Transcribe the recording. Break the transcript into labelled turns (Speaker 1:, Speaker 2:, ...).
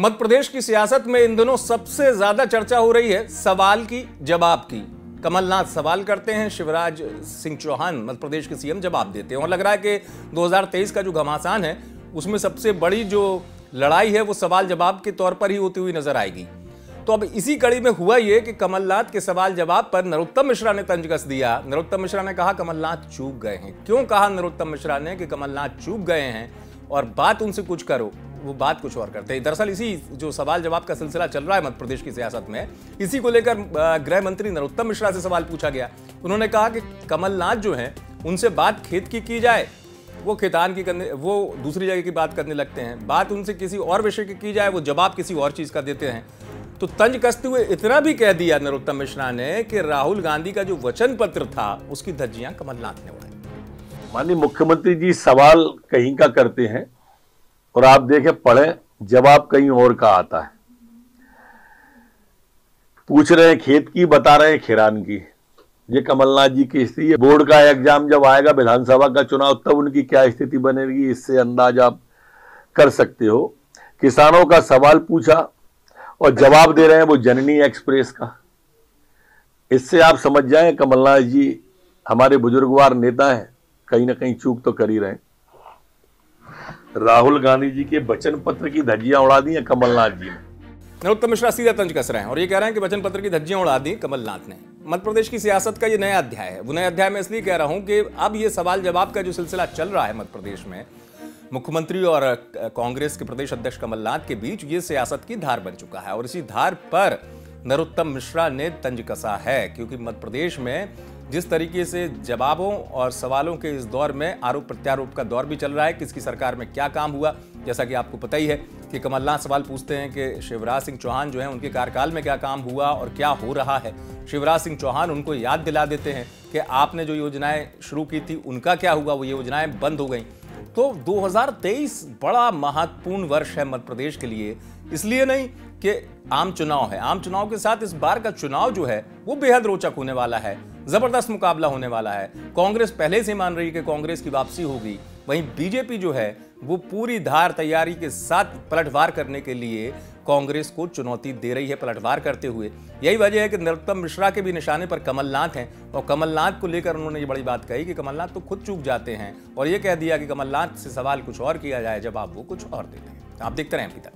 Speaker 1: मध्य प्रदेश की सियासत में इन दिनों सबसे ज्यादा चर्चा हो रही है सवाल की जवाब की। कमलनाथ सवाल करते हैं, शिवराज सिंह चौहान मध्य प्रदेश के सीएम जवाब देते हैं और लग रहा है कि 2023 का जो घमासान है उसमें सबसे बड़ी जो लड़ाई है वो सवाल जवाब के तौर पर ही होती हुई नजर आएगी। तो अब इसी कड़ी में हुआ ये कि कमलनाथ के सवाल जवाब पर नरोत्तम मिश्रा ने तंज कस दिया। नरोत्तम मिश्रा ने कहा कमलनाथ चूक गए हैं। क्यों कहा नरोत्तम मिश्रा ने कि कमलनाथ चूक गए हैं और बात उनसे कुछ करो, वो बात कुछ और करते हैं। दरअसल इसी जो सवाल जवाब का सिलसिला चल रहा है मध्य प्रदेश की सियासत में, इसी को लेकर गृह मंत्री नरोत्तम मिश्रा से सवाल पूछा गया। उन्होंने कहा कि कमलनाथ जो हैं उनसे बात खेत की जाए, वो खेतान की करने, वो दूसरी जगह की बात करने लगते हैं। बात उनसे किसी और विषय की जाए, वो जवाब किसी और चीज का देते हैं। तो तंज कसते हुए इतना भी कह दिया नरोत्तम मिश्रा ने कि राहुल गांधी का जो वचन पत्र था उसकी धज्जियां कमलनाथ ने उड़ाई।
Speaker 2: माननीय मुख्यमंत्री जी सवाल कहीं का करते हैं और आप देखें पढ़ें, जवाब कहीं और का आता है। पूछ रहे हैं खेत की, बता रहे हैं खिरान की। ये कमलनाथ जी की स्थिति है। बोर्ड का एग्जाम जब आएगा, विधानसभा का चुनाव, तब उनकी क्या स्थिति बनेगी, इससे अंदाज आप कर सकते हो। किसानों का सवाल पूछा और जवाब दे रहे हैं वो जननी एक्सप्रेस का। इससे आप समझ जाएं कमलनाथ जी हमारे बुजुर्गवार नेता हैं, कहीं ना कहीं चूक तो कर ही रहे हैं। राहुल गांधी जी के वचन पत्र की धज्जियां उड़ा दी है कमलनाथ जी ने।
Speaker 1: नरोत्तम मिश्रा सीधा तंज कस रहे हैं और ये कह रहे हैं कि वचन पत्र की धज्जियां उड़ा दी कमलनाथ ने। मध्य प्रदेश की सियासत का ये नया अध्याय है। वो नया अध्याय मैं इसलिए कह रहा हूं कि अब ये सवाल जवाब का जो सिलसिला चल रहा है मध्य प्रदेश में, मुख्यमंत्री और कांग्रेस के प्रदेश अध्यक्ष कमलनाथ के बीच, ये सियासत की धार बन चुका है और इसी धार पर नरोत्तम मिश्रा ने तंज कसा है। क्योंकि मध्य प्रदेश में जिस तरीके से जवाबों और सवालों के इस दौर में आरोप प्रत्यारोप का दौर भी चल रहा है, किसकी सरकार में क्या काम हुआ, जैसा कि आपको पता ही है कि कमलनाथ सवाल पूछते हैं कि शिवराज सिंह चौहान जो हैं उनके कार्यकाल में क्या काम हुआ और क्या हो रहा है। शिवराज सिंह चौहान उनको याद दिला देते हैं कि आपने जो योजनाएं शुरू की थी उनका क्या हुआ, वो योजनाएं बंद हो गई। तो 2023 बड़ा महत्वपूर्ण वर्ष है मध्य प्रदेश के लिए, इसलिए नहीं कि आम चुनाव है। आम चुनाव के साथ इस बार का चुनाव जो है वो बेहद रोचक होने वाला है, जबरदस्त मुकाबला होने वाला है। कांग्रेस पहले से मान रही है कि कांग्रेस की वापसी होगी, वहीं बीजेपी जो है वो पूरी धार तैयारी के साथ पलटवार करने के लिए कांग्रेस को चुनौती दे रही है। पलटवार करते हुए यही वजह है कि नरोत्तम मिश्रा के भी निशाने पर कमलनाथ हैं और कमलनाथ को लेकर उन्होंने ये बड़ी बात कही कि कमलनाथ तो खुद चूक जाते हैं और ये कह दिया कि कमलनाथ से सवाल कुछ और किया जाए, जवाब वो कुछ और देते हैं। आप देखते रहें अभी तक।